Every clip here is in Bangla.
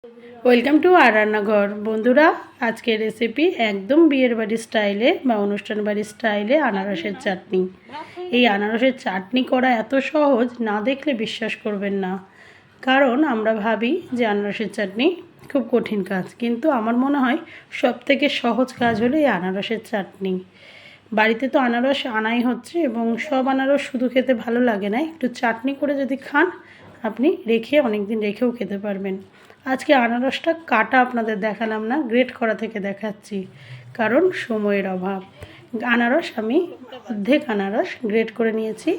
ওয়েলকাম টু আর রান্নাঘর। বন্ধুরা, আজকের রেসিপি একদম বিয়ের বাড়ির স্টাইলে বা অনুষ্ঠান বাড়ির স্টাইলে আনারসের চাটনি। এই আনারসের চাটনি করা এত সহজ, না দেখলে বিশ্বাস করবেন না। কারণ আমরা ভাবি যে আনারসের চাটনি খুব কঠিন কাজ, কিন্তু আমার মনে হয় সবথেকে সহজ কাজ হলো এই আনারসের চাটনি। বাড়িতে তো আনারস আনাই হচ্ছে, এবং সব আনারস শুধু খেতে ভালো লাগে না, একটু চাটনি করে যদি খান আপনি অনেক দিন রেখেও খেতে পারবেন। আজকে আনারসটা কাটা আপনাদের দেখালাম না, গ্রেট করা থেকে দেখাচ্ছি, কারণ সময়ের অভাব। আমি অর্ধেক আনারস গ্রেট করে নিয়েছি।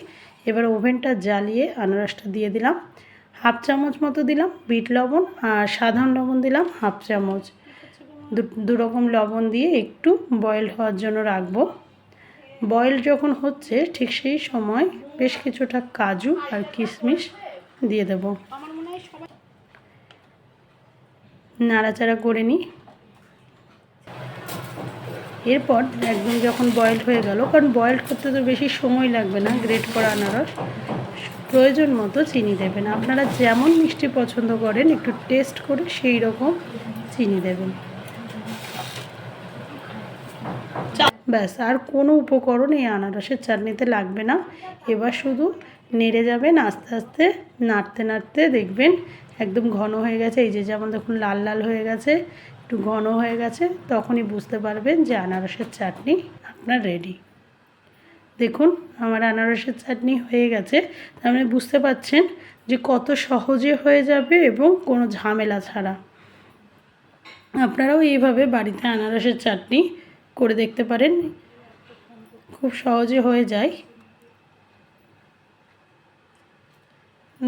এবার ওভেনটা জ্বালিয়ে আনারসটা দিয়ে দিলাম। হাফ চামচ মতো দিলাম বিট লবণ, আর সাধারণ লবণ দিলাম হাফ চামচ। দু রকম লবণ দিয়ে একটু বয়েল হওয়ার জন্য রাখবো। বয়েল যখন হচ্ছে ঠিক সেই সময় বেশ কিছুটা কাজু আর কিশমিশ দিয়ে দেব। নাড়াচাড়া করে নিই। এরপর একদম যখন বয়েল হয়ে গেল, কারণ বয়েল করতে তো বেশি সময় লাগবে না, গ্রেট করা আনারস, প্রয়োজন মতো চিনি দেবেন। আপনারা যেমন মিষ্টি পছন্দ করেন একটু টেস্ট করে সেই রকম চিনি দেবেন। ব্যাস, আর কোনো উপকরণ এই আনারসের চাটনিতে লাগবে না। এবার শুধু নেড়ে যাবেন, আস্তে আস্তে নাড়তে নাড়তে দেখবেন একদম ঘন হয়ে গেছে। এই যে যেমন দেখুন লাল লাল হয়ে গেছে, একটু ঘন হয়ে গেছে, তখনই বুঝতে পারবেন যে আনারসের চাটনি আপনার রেডি। দেখুন আমার আনারসের চাটনি হয়ে গেছে, তার মানে বুঝতে পারছেন যে কত সহজে হয়ে যাবে এবং কোনো ঝামেলা ছাড়া। আপনারাও এইভাবে বাড়িতে আনারসের চাটনি করে দেখতে পারেন, খুব সহজে হয়ে যায়।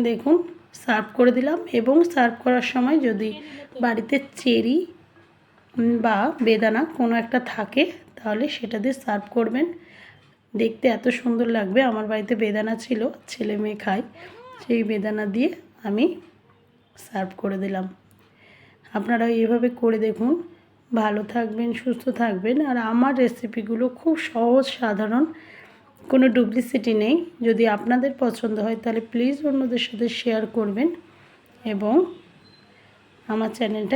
দেখুন সার্ভ করে দিলাম, এবং সার্ভ করার সময় যদি বাড়িতে চেরি বা বেদানা কোনো একটা থাকে তাহলে সেটা দিয়ে সার্ভ করবেন। দেখতে এত সুন্দর লাগবে। আমার বাড়িতে বেদানা ছিল, ছেলে মেয়ে খায়, সেই বেদানা দিয়ে আমি সার্ভ করে দিলাম। আপনারা এইভাবে করে দেখুন, ভালো থাকবেন, সুস্থ থাকবেন। আর আমার রেসিপিগুলো খুব সহজ, সাধারণ, কোনো ডুপ্লিসিটি নেই। যদি আপনাদের পছন্দ হয় তাহলে প্লিজ অন্যদের সাথে শেয়ার করবেন, এবং আমার চ্যানেলটা